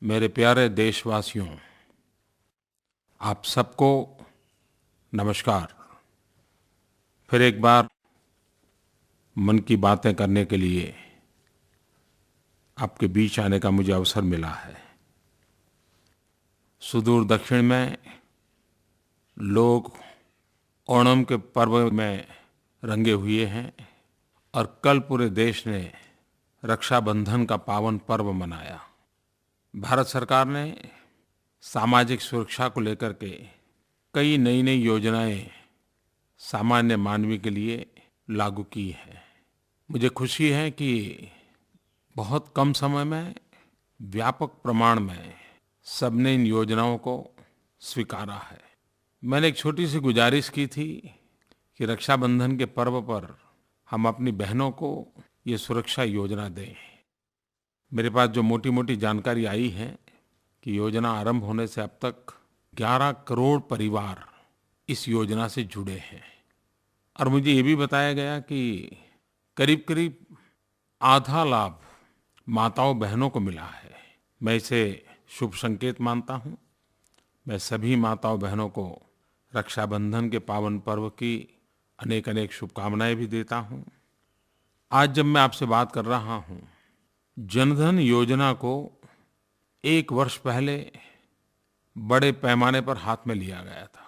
मेरे प्यारे देशवासियों, आप सबको नमस्कार। फिर एक बार मन की बातें करने के लिए आपके बीच आने का मुझे अवसर मिला है। सुदूर दक्षिण में लोग ओणम के पर्व में रंगे हुए हैं और कल पूरे देश ने रक्षाबंधन का पावन पर्व मनाया। भारत सरकार ने सामाजिक सुरक्षा को लेकर के कई नई नई योजनाएं सामान्य मानवी के लिए लागू की है। मुझे खुशी है कि बहुत कम समय में व्यापक प्रमाण में सबने इन योजनाओं को स्वीकारा है। मैंने एक छोटी सी गुजारिश की थी कि रक्षाबंधन के पर्व पर हम अपनी बहनों को ये सुरक्षा योजना दें। मेरे पास जो मोटी मोटी जानकारी आई है कि योजना आरंभ होने से अब तक 11 करोड़ परिवार इस योजना से जुड़े हैं और मुझे ये भी बताया गया कि करीब-करीब आधा लाभ माताओं बहनों को मिला है। मैं इसे शुभ संकेत मानता हूँ। मैं सभी माताओं बहनों को रक्षाबंधन के पावन पर्व की अनेक-अनेक शुभकामनाएं भी देता हूँ। आज जब मैं आपसे बात कर रहा हूँ, जनधन योजना को 1 वर्ष पहले बड़े पैमाने पर हाथ में लिया गया था।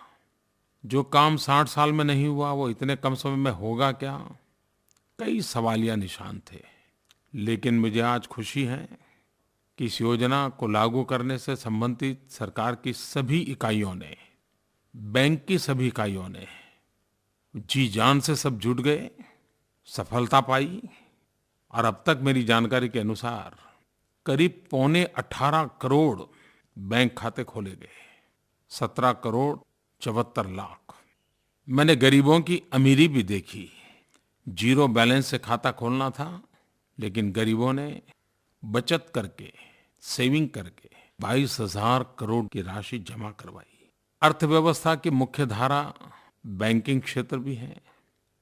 जो काम 60 साल में नहीं हुआ वो इतने कम समय में होगा क्या? कई सवालिया निशान थे। लेकिन मुझे आज खुशी है कि इस योजना को लागू करने से संबंधित सरकार की सभी इकाइयों ने, बैंक की सभी इकाइयों ने जी जान से सब जुट गए, सफलता पाई और अब तक मेरी जानकारी के अनुसार करीब 18.25 करोड़ बैंक खाते खोले गए। 17 करोड़ 74 लाख। मैंने गरीबों की अमीरी भी देखी। जीरो बैलेंस से खाता खोलना था, लेकिन गरीबों ने बचत करके, सेविंग करके 22,000 करोड़ की राशि जमा करवाई। अर्थव्यवस्था की मुख्य धारा बैंकिंग क्षेत्र भी है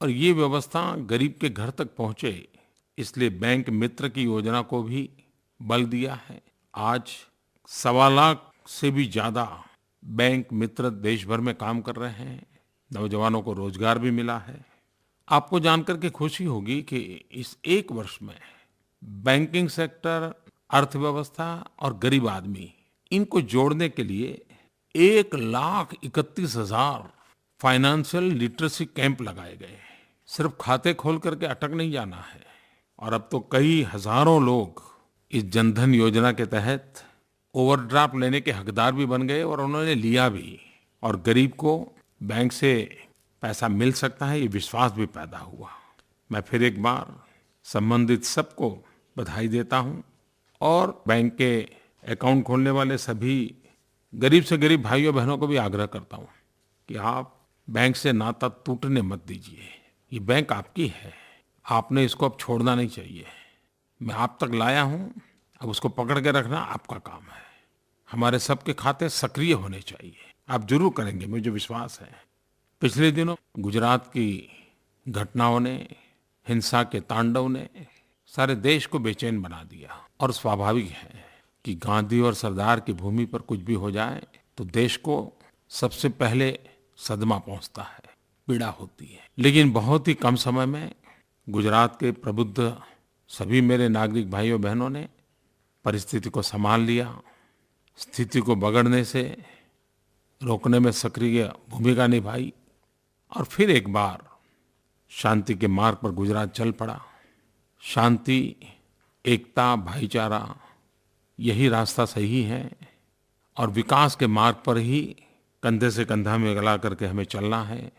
और ये व्यवस्था गरीब के घर तक पहुंचे, इसलिए बैंक मित्र की योजना को भी बल दिया है। आज 1.25 लाख से भी ज़्यादा बैंक मित्र देश भर में काम कर रहे हैं। नौजवानों को रोजगार भी मिला है। आपको जानकर के खुशी होगी कि इस 1 वर्ष में बैंकिंग सेक्टर, अर्थव्यवस्था और गरीब आदमी, इनको जोड़ने के लिए 1,31,000 फाइनेंशियल लिटरेसी कैंप लगाए गए। सिर्फ खाते खोल करके अटक नहीं जाना है। और अब तो कई हजारों लोग इस जनधन योजना के तहत ओवरड्राफ्ट लेने के हकदार भी बन गए और उन्होंने लिया भी। और गरीब को बैंक से पैसा मिल सकता है, ये विश्वास भी पैदा हुआ। मैं फिर एक बार संबंधित सबको बधाई देता हूँ और बैंक के अकाउंट खोलने वाले सभी गरीब से गरीब भाइयों बहनों को भी आग्रह करता हूँ कि आप बैंक से नाता टूटने मत दीजिए। ये बैंक आपकी है, आपने इसको अब छोड़ना नहीं चाहिए। मैं आप तक लाया हूँ, अब उसको पकड़ के रखना आपका काम है। हमारे सबके खाते सक्रिय होने चाहिए। आप जरूर करेंगे, मुझे विश्वास है। पिछले दिनों गुजरात की घटनाओं ने, हिंसा के तांडव ने सारे देश को बेचैन बना दिया और स्वाभाविक है कि गांधी और सरदार की भूमि पर कुछ भी हो जाए तो देश को सबसे पहले सदमा पहुंचता है, पीड़ा होती है। लेकिन बहुत ही कम समय में गुजरात के प्रबुद्ध सभी मेरे नागरिक भाइयों बहनों ने परिस्थिति को संभाल लिया, स्थिति को बिगड़ने से रोकने में सक्रिय भूमिका निभाई और फिर एक बार शांति के मार्ग पर गुजरात चल पड़ा। शांति, एकता, भाईचारा, यही रास्ता सही है और विकास के मार्ग पर ही कंधे से कंधा मिला करके हमें चलना है।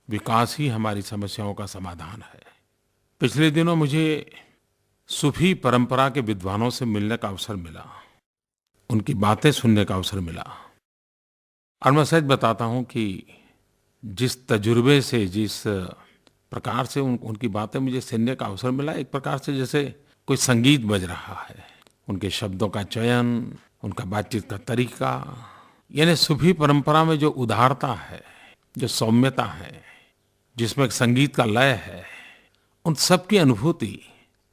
विकास ही हमारी समस्याओं का समाधान है। पिछले दिनों मुझे सूफी परंपरा के विद्वानों से मिलने का अवसर मिला, उनकी बातें सुनने का अवसर मिला और मैं सच बताता हूँ कि जिस तजुर्बे से, जिस प्रकार से उनकी बातें मुझे सुनने का अवसर मिला, एक प्रकार से जैसे कोई संगीत बज रहा है। उनके शब्दों का चयन, उनका बातचीत का तरीका, यानी सूफी परंपरा में जो उदारता है, जो सौम्यता है, जिसमें एक संगीत का लय है, उन सब की अनुभूति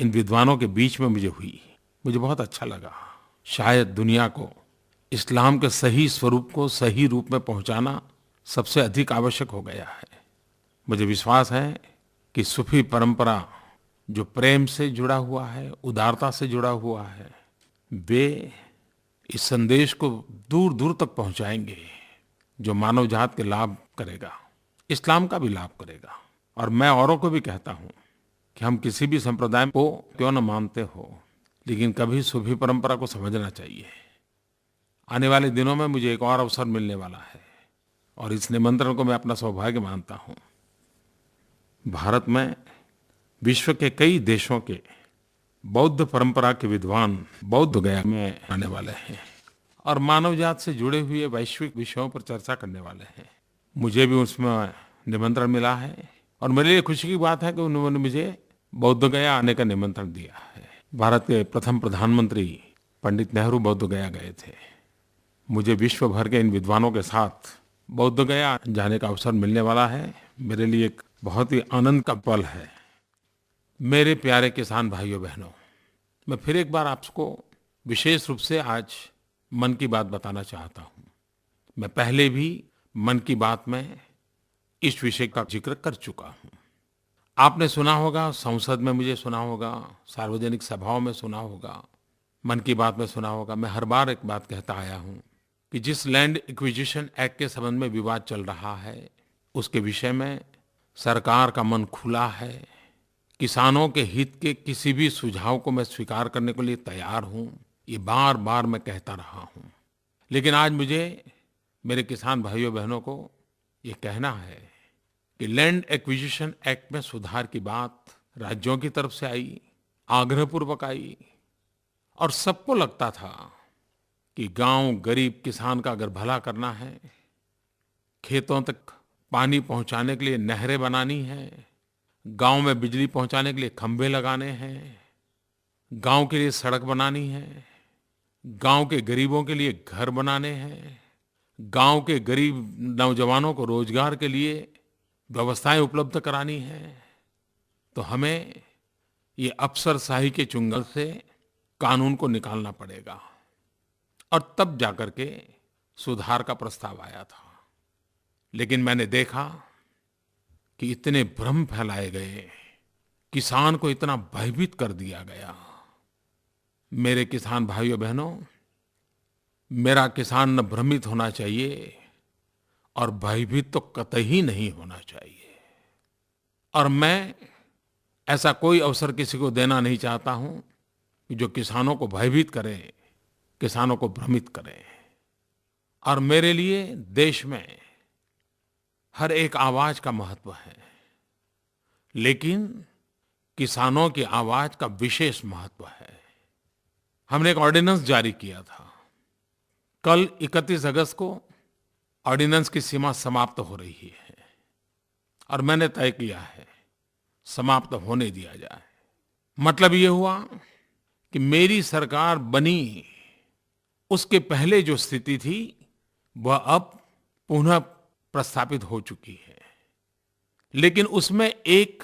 इन विद्वानों के बीच में मुझे हुई। मुझे बहुत अच्छा लगा। शायद दुनिया को इस्लाम के सही स्वरूप को सही रूप में पहुंचाना सबसे अधिक आवश्यक हो गया है। मुझे विश्वास है कि सूफी परंपरा जो प्रेम से जुड़ा हुआ है, उदारता से जुड़ा हुआ है, वे इस संदेश को दूर दूर तक पहुंचाएंगे जो मानव जात के लाभ करेगा, इस्लाम का भी लाभ करेगा। और मैं औरों को भी कहता हूं कि हम किसी भी संप्रदाय को क्यों न मानते हो, लेकिन कभी सूफी परंपरा को समझना चाहिए। आने वाले दिनों में मुझे एक और अवसर मिलने वाला है और इस निमंत्रण को मैं अपना सौभाग्य मानता हूं। भारत में विश्व के कई देशों के बौद्ध परंपरा के विद्वान बौद्ध गया में आने वाले हैं और मानव जात से जुड़े हुए वैश्विक विषयों पर चर्चा करने वाले हैं। मुझे भी उसमें निमंत्रण मिला है और मेरे लिए खुशी की बात है कि उन्होंने मुझे बौद्ध गया आने का निमंत्रण दिया है। भारत के प्रथम प्रधानमंत्री पंडित नेहरू बौद्ध गया गए थे। मुझे विश्व भर के इन विद्वानों के साथ बौद्ध गया जाने का अवसर मिलने वाला है। मेरे लिए एक बहुत ही आनंद का पल है। मेरे प्यारे किसान भाइयों बहनों, मैं फिर एक बार आपको विशेष रूप से आज मन की बात बताना चाहता हूँ। मैं पहले भी मन की बात में इस विषय का जिक्र कर चुका हूँ। आपने सुना होगा, संसद में मुझे सुना होगा, सार्वजनिक सभाओं में सुना होगा, मन की बात में सुना होगा। मैं हर बार एक बात कहता आया हूँ कि जिस लैंड एक्विजिशन एक्ट के संबंध में विवाद चल रहा है, उसके विषय में सरकार का मन खुला है। किसानों के हित के किसी भी सुझाव को मैं स्वीकार करने के लिए तैयार हूँ। ये बार बार मैं कहता रहा हूँ, लेकिन आज मुझे मेरे किसान भाइयों बहनों को ये कहना है कि लैंड एक्विजिशन एक्ट में सुधार की बात राज्यों की तरफ से आई, आग्रहपूर्वक आई, और सबको लगता था कि गांव गरीब किसान का अगर भला करना है, खेतों तक पानी पहुंचाने के लिए नहरें बनानी है, गांव में बिजली पहुंचाने के लिए खंभे लगाने हैं, गांव के लिए सड़क बनानी है, गांव के गरीबों के लिए घर बनाने हैं, गांव के गरीब नौजवानों को रोजगार के लिए व्यवस्थाएं उपलब्ध करानी है, तो हमें ये अफसरशाही के चुंगल से कानून को निकालना पड़ेगा। और तब जाकर के सुधार का प्रस्ताव आया था। लेकिन मैंने देखा कि इतने भ्रम फैलाए गए, किसान को इतना भयभीत कर दिया गया। मेरे किसान भाइयों बहनों, मेरा किसान न भ्रमित होना चाहिए और भयभीत तो कतई नहीं होना चाहिए। और मैं ऐसा कोई अवसर किसी को देना नहीं चाहता हूं कि जो किसानों को भयभीत करे, किसानों को भ्रमित करे। और मेरे लिए देश में हर एक आवाज का महत्व है, लेकिन किसानों की आवाज का विशेष महत्व है। हमने एक ऑर्डिनेंस जारी किया था। कल 31 अगस्त को ऑर्डिनेंस की सीमा समाप्त हो रही है और मैंने तय किया है समाप्त होने दिया जाए। मतलब ये हुआ कि मेरी सरकार बनी उसके पहले जो स्थिति थी वह अब पुनः प्रस्थापित हो चुकी है। लेकिन उसमें एक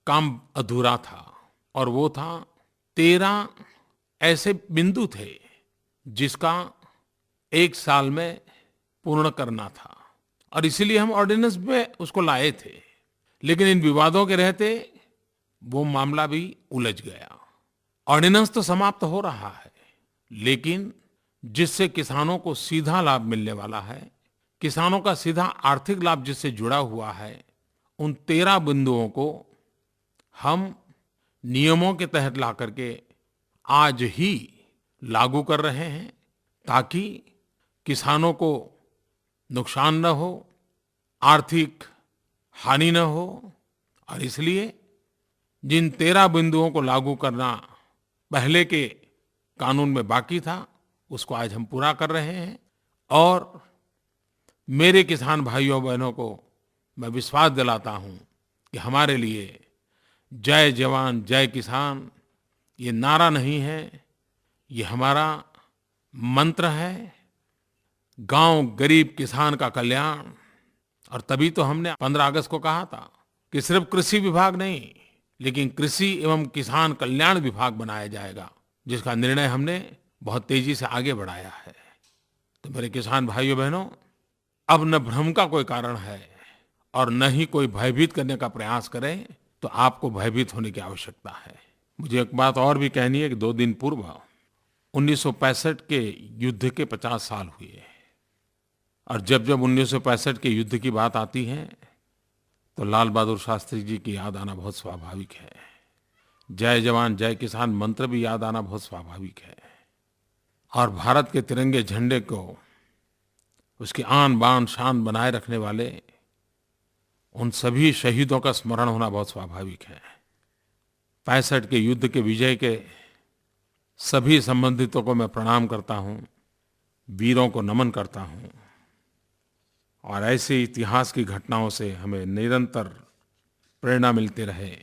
काम अधूरा था और वो था 13 ऐसे बिंदु थे जिसका 1 साल में पूर्ण करना था और इसीलिए हम ऑर्डिनेंस में उसको लाए थे। लेकिन इन विवादों के रहते वो मामला भी उलझ गया। ऑर्डिनेंस तो समाप्त हो रहा है, लेकिन जिससे किसानों को सीधा लाभ मिलने वाला है, किसानों का सीधा आर्थिक लाभ जिससे जुड़ा हुआ है, उन 13 बिंदुओं को हम नियमों के तहत ला करके आज ही लागू कर रहे हैं ताकि किसानों को नुकसान न हो, आर्थिक हानि न हो। और इसलिए जिन 13 बिंदुओं को लागू करना पहले के कानून में बाकी था, उसको आज हम पूरा कर रहे हैं। और मेरे किसान भाइयों बहनों को मैं विश्वास दिलाता हूं कि हमारे लिए जय जवान जय किसान ये नारा नहीं है, ये हमारा मंत्र है। गांव गरीब किसान का कल्याण। और तभी तो हमने 15 अगस्त को कहा था कि सिर्फ कृषि विभाग नहीं, लेकिन कृषि एवं किसान कल्याण विभाग बनाया जाएगा, जिसका निर्णय हमने बहुत तेजी से आगे बढ़ाया है। तो मेरे किसान भाइयों बहनों, अब न भ्रम का कोई कारण है और न ही कोई भयभीत करने का प्रयास करें तो आपको भयभीत होने की आवश्यकता है। मुझे एक बात और भी कहनी है कि 2 दिन पूर्व 1965 के युद्ध के 50 साल हुए और जब जब 1965 के युद्ध की बात आती है तो लाल बहादुर शास्त्री जी की याद आना बहुत स्वाभाविक है। जय जवान जय किसान मंत्र भी याद आना बहुत स्वाभाविक है। और भारत के तिरंगे झंडे को उसकी आन बान शान बनाए रखने वाले उन सभी शहीदों का स्मरण होना बहुत स्वाभाविक है। 65 के युद्ध के विजय के सभी संबंधितों को मैं प्रणाम करता हूँ, वीरों को नमन करता हूँ और ऐसे इतिहास की घटनाओं से हमें निरंतर प्रेरणा मिलती रहे।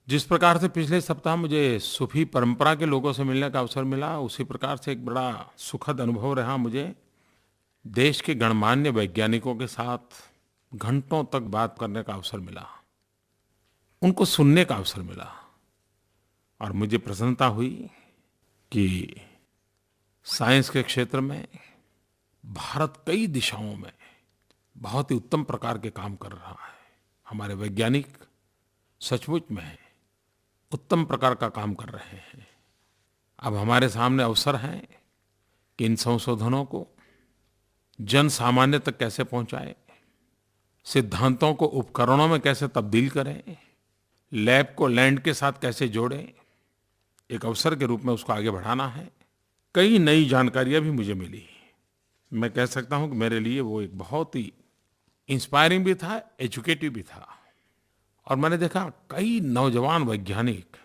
जिस प्रकार से पिछले सप्ताह मुझे सूफी परंपरा के लोगों से मिलने का अवसर मिला, उसी प्रकार से एक बड़ा सुखद अनुभव रहा मुझे देश के गणमान्य वैज्ञानिकों के साथ घंटों तक बात करने का अवसर मिला, उनको सुनने का अवसर मिला और मुझे प्रसन्नता हुई कि साइंस के क्षेत्र में भारत कई दिशाओं में बहुत ही उत्तम प्रकार के काम कर रहा है। हमारे वैज्ञानिक सचमुच में उत्तम प्रकार का काम कर रहे हैं। अब हमारे सामने अवसर है कि इन संशोधनों को जन सामान्य तक कैसे पहुंचाएं, सिद्धांतों को उपकरणों में कैसे तब्दील करें, लैब को लैंड के साथ कैसे जोड़ें, एक अवसर के रूप में उसको आगे बढ़ाना है। कई नई जानकारियां भी मुझे मिली। मैं कह सकता हूं कि मेरे लिए वो एक बहुत ही इंस्पायरिंग भी था, एजुकेटिव भी था। और मैंने देखा कई नौजवान वैज्ञानिक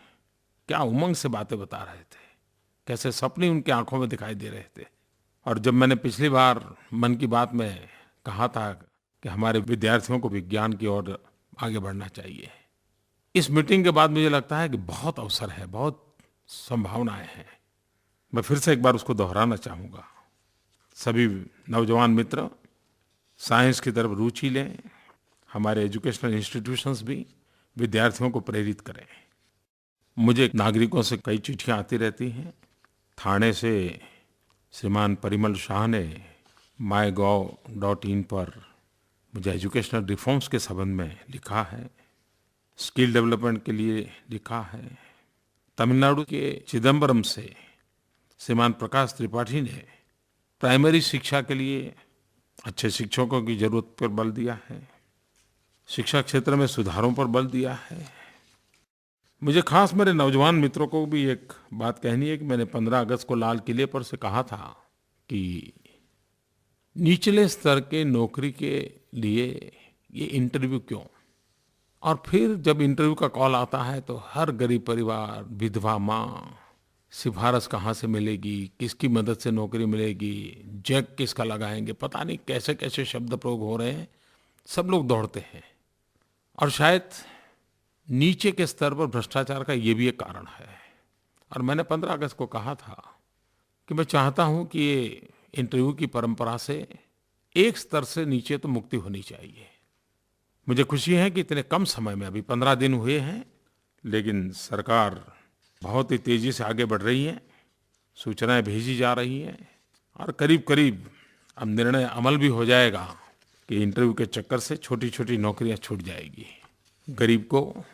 क्या उमंग से बातें बता रहे थे, कैसे सपने उनकी आंखों में दिखाई दे रहे थे। और जब मैंने पिछली बार मन की बात में कहा था कि हमारे विद्यार्थियों को विज्ञान की ओर आगे बढ़ना चाहिए, इस मीटिंग के बाद मुझे लगता है कि बहुत अवसर है, बहुत संभावनाएं हैं। मैं फिर से एक बार उसको दोहराना चाहूँगा। सभी नौजवान मित्र साइंस की तरफ रुचि लें, हमारे एजुकेशनल इंस्टीट्यूशंस भी विद्यार्थियों को प्रेरित करें। मुझे नागरिकों से कई चिट्ठियाँ आती रहती हैं। ठाणे से श्रीमान परिमल शाह ने mygov.in पर मुझे एजुकेशनल रिफॉर्म्स के संबंध में लिखा है, स्किल डेवलपमेंट के लिए लिखा है। तमिलनाडु के चिदम्बरम से श्रीमान प्रकाश त्रिपाठी ने प्राइमरी शिक्षा के लिए अच्छे शिक्षकों की जरूरत पर बल दिया है, शिक्षा क्षेत्र में सुधारों पर बल दिया है। मुझे खास मेरे नौजवान मित्रों को भी एक बात कहनी है कि मैंने 15 अगस्त को लाल किले पर से कहा था कि निचले स्तर के नौकरी के लिए ये इंटरव्यू क्यों, और फिर जब इंटरव्यू का कॉल आता है तो हर गरीब परिवार, विधवा माँ, सिफारिश कहाँ से मिलेगी, किसकी मदद से नौकरी मिलेगी, जैक किसका लगाएंगे, पता नहीं कैसे कैसे शब्द प्रयोग हो रहे हैं। सब लोग दौड़ते हैं और शायद नीचे के स्तर पर भ्रष्टाचार का ये भी एक कारण है। और मैंने 15 अगस्त को कहा था कि मैं चाहता हूं कि ये इंटरव्यू की परंपरा से एक स्तर से नीचे तो मुक्ति होनी चाहिए। मुझे खुशी है कि इतने कम समय में, अभी 15 दिन हुए हैं, लेकिन सरकार बहुत ही तेज़ी से आगे बढ़ रही है, सूचनाएं भेजी जा रही हैं और करीब करीब अब निर्णय अमल भी हो जाएगा कि इंटरव्यू के चक्कर से छोटी छोटी नौकरियां छूट जाएगी। गरीब को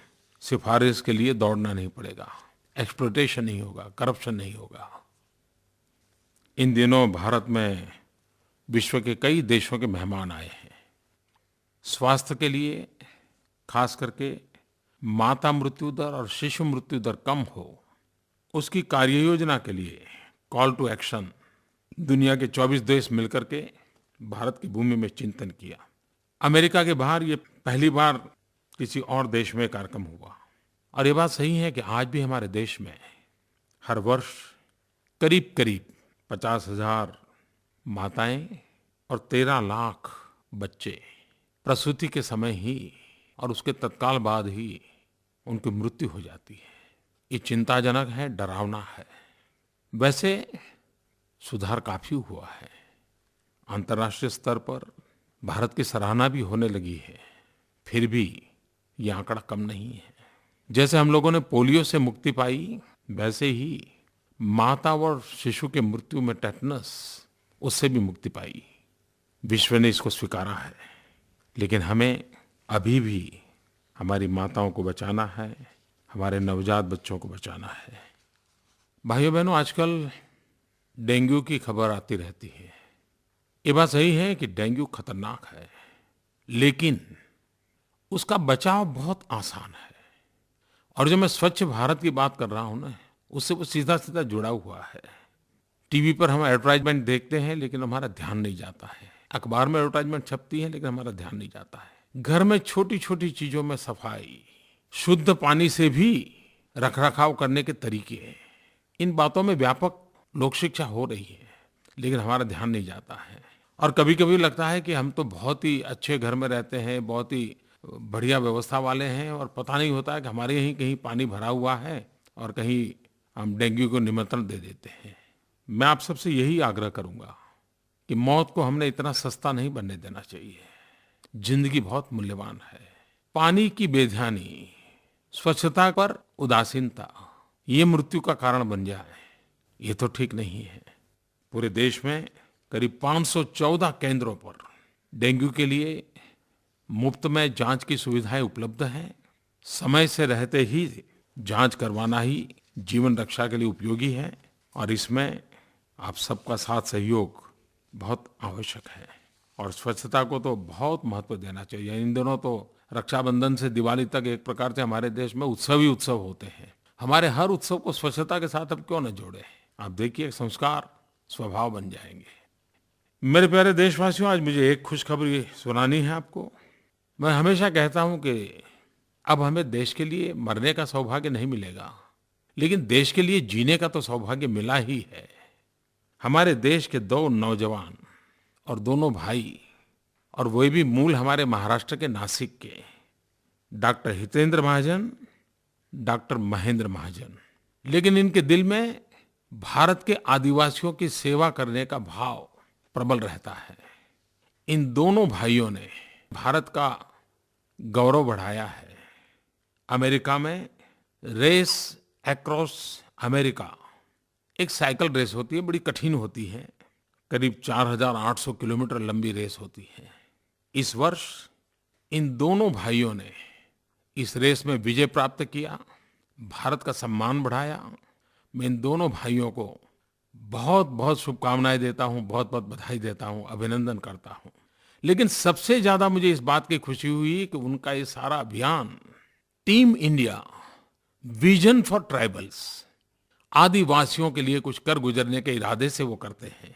सिफारिश के लिए दौड़ना नहीं पड़ेगा, एक्सप्लॉयटेशन नहीं होगा, करप्शन नहीं होगा। इन दिनों भारत में विश्व के कई देशों के मेहमान आए हैं। स्वास्थ्य के लिए खास करके माता मृत्यु दर और शिशु मृत्यु दर कम हो, उसकी कार्य योजना के लिए कॉल टू एक्शन दुनिया के 24 देश मिलकर के भारत की भूमि में चिंतन किया। अमेरिका के बाहर ये पहली बार किसी और देश में कार्यक्रम हुआ। और ये बात सही है कि आज भी हमारे देश में हर वर्ष करीब करीब 50,000 माताएं और 13 लाख बच्चे प्रसूति के समय ही और उसके तत्काल बाद ही उनकी मृत्यु हो जाती है। ये चिंताजनक है, डरावना है। वैसे सुधार काफ़ी हुआ है। अंतर्राष्ट्रीय स्तर पर भारत की सराहना भी होने लगी है, फिर भी ये आंकड़ा कम नहीं है। जैसे हम लोगों ने पोलियो से मुक्ति पाई, वैसे ही माता और शिशु के मृत्यु में टेटनस, उससे भी मुक्ति पाई। विश्व ने इसको स्वीकारा है, लेकिन हमें अभी भी हमारी माताओं को बचाना है, हमारे नवजात बच्चों को बचाना है। भाइयों बहनों, आजकल डेंगू की खबर आती रहती है। ये बात सही है कि डेंगू खतरनाक है, लेकिन उसका बचाव बहुत आसान है। और जो मैं स्वच्छ भारत की बात कर रहा हूँ ना, उससे वो सीधा सीधा जुड़ा हुआ है। टीवी पर हम एडवर्टाइजमेंट देखते हैं, लेकिन हमारा ध्यान नहीं जाता है। अखबार में एडवर्टाइजमेंट छपती है, लेकिन हमारा ध्यान नहीं जाता है। घर में छोटी छोटी चीजों में सफाई, शुद्ध पानी से भी रखरखाव करने के तरीके, इन बातों में व्यापक लोक शिक्षा हो रही है, लेकिन हमारा ध्यान नहीं जाता है। और कभी-कभी लगता है कि हम तो बहुत ही अच्छे घर में रहते हैं, बहुत ही बढ़िया व्यवस्था वाले हैं, और पता नहीं होता है कि हमारे यहीं कहीं पानी भरा हुआ है और कहीं हम डेंगू को निमंत्रण दे देते हैं। मैं आप सबसे यही आग्रह करूंगा कि मौत को हमने इतना सस्ता नहीं बनने देना चाहिए। जिंदगी बहुत मूल्यवान है। पानी की बेध्यानी, स्वच्छता पर उदासीनता, ये मृत्यु का कारण बन जाए, ये तो ठीक नहीं है। पूरे देश में करीब 514 केंद्रों पर डेंगू के लिए मुफ्त में जांच की सुविधाएं उपलब्ध हैं। समय से रहते ही जांच करवाना ही जीवन रक्षा के लिए उपयोगी है, और इसमें आप सबका साथ सहयोग बहुत आवश्यक है। और स्वच्छता को तो बहुत महत्व देना चाहिए। इन दिनों तो रक्षाबंधन से दिवाली तक एक प्रकार से हमारे देश में उत्सव ही उत्सव होते हैं। हमारे हर उत्सव को स्वच्छता के साथ अब क्यों न जोड़ें? आप देखिए, संस्कार स्वभाव बन जाएंगे। मेरे प्यारे देशवासियों, आज मुझे एक खुशखबरी सुनानी है आपको। मैं हमेशा कहता हूं कि अब हमें देश के लिए मरने का सौभाग्य नहीं मिलेगा, लेकिन देश के लिए जीने का तो सौभाग्य मिला ही है। हमारे देश के 2 नौजवान और दोनों भाई, और वो भी मूल हमारे महाराष्ट्र के नासिक के, डॉक्टर हितेंद्र महाजन, डॉक्टर महेंद्र महाजन, लेकिन इनके दिल में भारत के आदिवासियों की सेवा करने का भाव प्रबल रहता है। इन दोनों भाइयों ने भारत का गौरव बढ़ाया है। अमेरिका में रेस अक्रॉस अमेरिका, एक साइकिल रेस होती है, बड़ी कठिन होती है, करीब 4800 किलोमीटर लंबी रेस होती है। इस वर्ष इन दोनों भाइयों ने इस रेस में विजय प्राप्त किया, भारत का सम्मान बढ़ाया। मैं इन दोनों भाइयों को बहुत बहुत शुभकामनाएं देता हूं, बहुत बहुत बधाई देता हूं, अभिनंदन करता हूं। लेकिन सबसे ज्यादा मुझे इस बात की खुशी हुई कि उनका ये सारा अभियान team India, vision for tribals, आदिवासियों के लिए कुछ कर गुजरने के इरादे से वो करते हैं।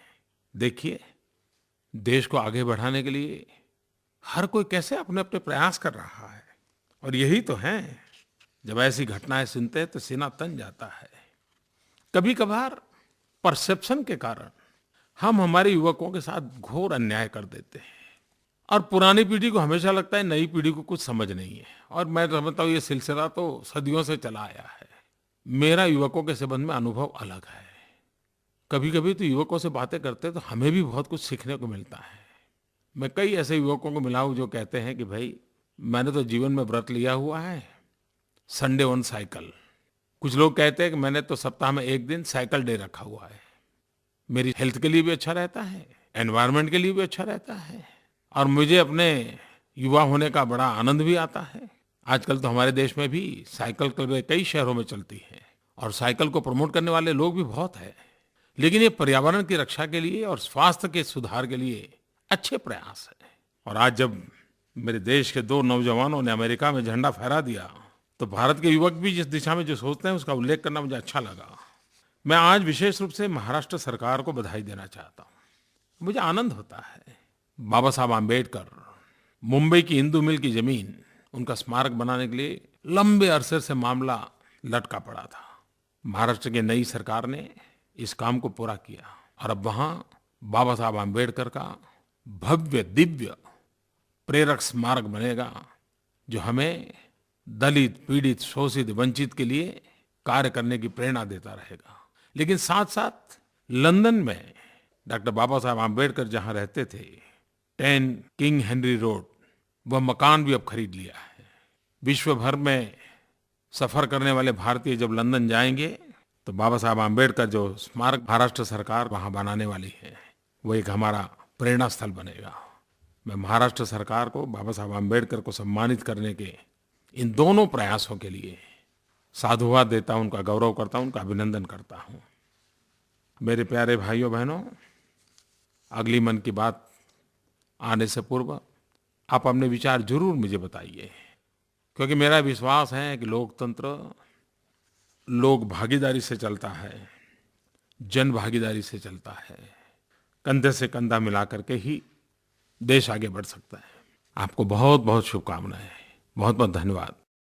देखिए, देश को आगे बढ़ाने के लिए हर कोई कैसे अपने अपने प्रयास कर रहा है, और यही तो है, जब ऐसी घटनाएं सुनते हैं तो सीना तन जाता है। कभी कभार परसेप्शन के कारण हम हमारे युवकों के साथ घोर अन्याय कर देते हैं, और पुरानी पीढ़ी को हमेशा लगता है नई पीढ़ी को कुछ समझ नहीं है। और मैं समझता हूँ ये सिलसिला तो सदियों से चला आया है। मेरा युवकों के संबंध में अनुभव अलग है। कभी कभी तो युवकों से बातें करते तो हमें भी बहुत कुछ सीखने को मिलता है। मैं कई ऐसे युवकों को मिला हूँ जो कहते हैं कि भाई, मैंने तो जीवन में व्रत लिया हुआ है, संडे ऑन साइकिल। कुछ लोग कहते हैं कि मैंने तो सप्ताह में एक दिन साइकिल डे रखा हुआ है। मेरी हेल्थ के लिए भी अच्छा रहता है, एनवायरनमेंट के लिए भी अच्छा रहता है, और मुझे अपने युवा होने का बड़ा आनंद भी आता है। आजकल तो हमारे देश में भी साइकिल कई शहरों में चलती है, और साइकिल को प्रमोट करने वाले लोग भी बहुत हैं। लेकिन ये पर्यावरण की रक्षा के लिए और स्वास्थ्य के सुधार के लिए अच्छे प्रयास है। और आज जब मेरे देश के 2 नौजवानों ने अमेरिका में झंडा फहरा दिया, तो भारत के युवक भी जिस दिशा में जो सोचते हैं उसका उल्लेख करना मुझे अच्छा लगा। मैं आज विशेष रूप से महाराष्ट्र सरकार को बधाई देना चाहता हूँ। मुझे आनंद होता है, बाबा साहब आम्बेडकर, मुंबई की इंदू मिल की जमीन, उनका स्मारक बनाने के लिए लंबे अरसे से मामला लटका पड़ा था। महाराष्ट्र की नई सरकार ने इस काम को पूरा किया, और अब वहाँ बाबा साहब आम्बेडकर का भव्य दिव्य प्रेरक स्मारक बनेगा, जो हमें दलित, पीड़ित, शोषित, वंचित के लिए कार्य करने की प्रेरणा देता रहेगा। लेकिन साथ साथ लंदन में डॉक्टर बाबा साहब आम्बेडकर जहाँ रहते थे, 10 किंग हेनरी रोड, वह मकान भी अब खरीद लिया है। विश्व भर में सफर करने वाले भारतीय जब लंदन जाएंगे तो बाबा साहब आम्बेडकर जो स्मारक महाराष्ट्र सरकार वहाँ बनाने वाली है, वो एक हमारा प्रेरणा स्थल बनेगा। मैं महाराष्ट्र सरकार को बाबा साहब आम्बेडकर को सम्मानित करने के इन दोनों प्रयासों के लिए साधुवाद देता हूँ, उनका गौरव करता हूँ, उनका अभिनंदन करता हूँ। मेरे प्यारे भाइयों बहनों, अगली मन की बात आने से पूर्व आप अपने विचार जरूर मुझे बताइए, क्योंकि मेरा विश्वास है कि लोकतंत्र लोक भागीदारी से चलता है, जन भागीदारी से चलता है। कंधे से कंधा मिला करके ही देश आगे बढ़ सकता है। आपको बहुत बहुत शुभकामनाएं, बहुत बहुत धन्यवाद।